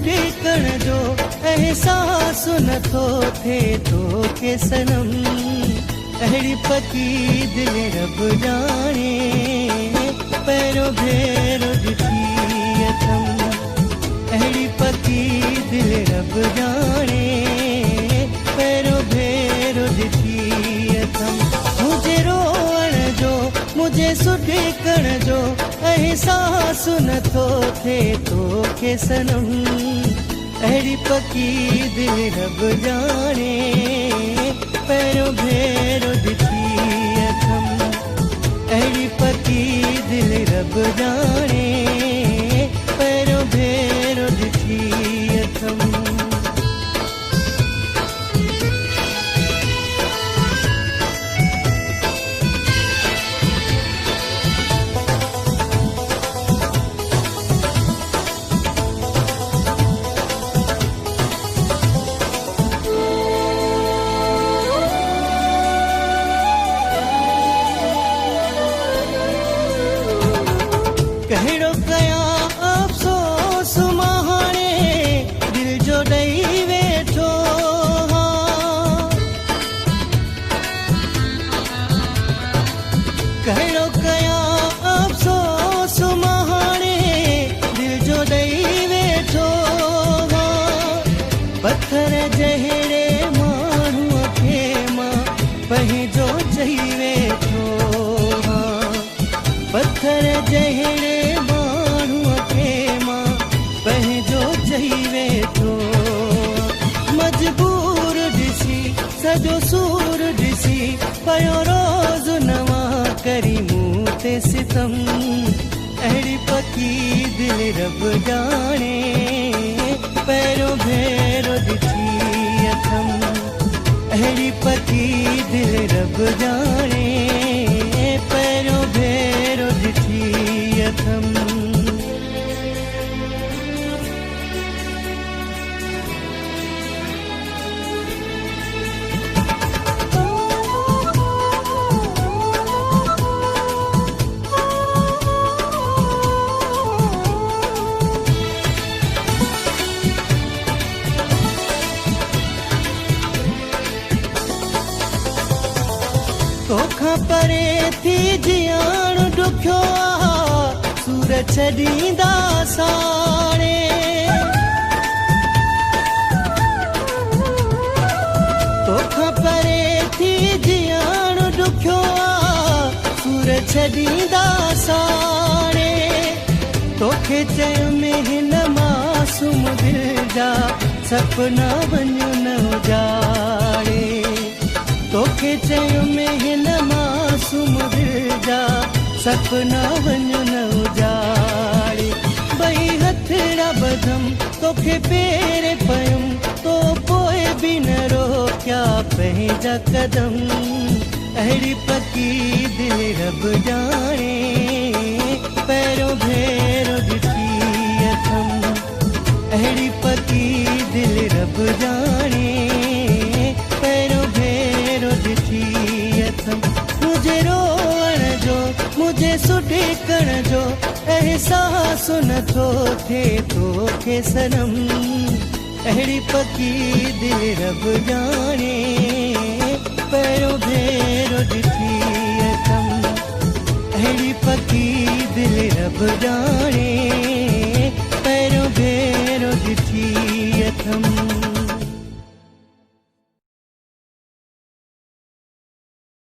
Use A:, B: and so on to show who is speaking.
A: टेकण जो एहसास नथो थे तो के सनम। अहिड़ी पकी दिल रब जाने पैरों भेरो ॾिठी अथम। अहिड़ी पकी दिल रब जाने पैरों भेरो ॾिठी अथम। मुझे रोअण जो मुझे सुठेकण जो एहसास नथो थे तो के सनम। अहिड़ी पकी दिल रब जाने पैरों भेरो ॾिठी अथम। अहिड़ी पकी दिल रब जाने पैरों भेरो ॾिठी अथम। कहिड़ो कया अफ़सोस मां हाणे दिल जो ॾेई वेठो। कहिड़ो कया अफ़सोस मां हाणे दिल जो ॾेई वेठो। पत्थर जहिड़े माण्हूअ खे मां पंहिंजो चई वेठो। पत्थर जहिड़े मजबूर ॾिसी सॼो सूर ॾिसी पयो रोज़ नवां करी मूं ते सितम। अहिड़ी पकी दिल रब जाने पैरों भेरो ॾिठी अथम। अहिड़ी पकी दिल रब जाने पैरों भेरो ॾिठी अथम। तोखां परे थी जियाण ॾुखियो आ सूर छॾींदा साणे। तोखां परे थी जियाण ॾुखियो आ सूर छॾींदा साणे। तोखे चयो हिन मासूम दिल जा सपना वञो न उजाड़े। तोखे चयो हिन मासूम दिल जा सपना वञो न उजाड़े। ॿई हथड़ा ॿधम तोखे पेरे पयुम तो पोइ बि न रोकिया पंहिंजा कदम। अहिड़ी पकी दिल रब जाने पैरों भेरो ॾिठी अथम। अहिड़ी पकी दिल रब जाने पैरों भेरो ॾिठी अथम। मुझे रोअण जो मुझे सुठेकण जो एहसास नथो थे तो के सनम। अहिड़ी पकी दिल रब जाने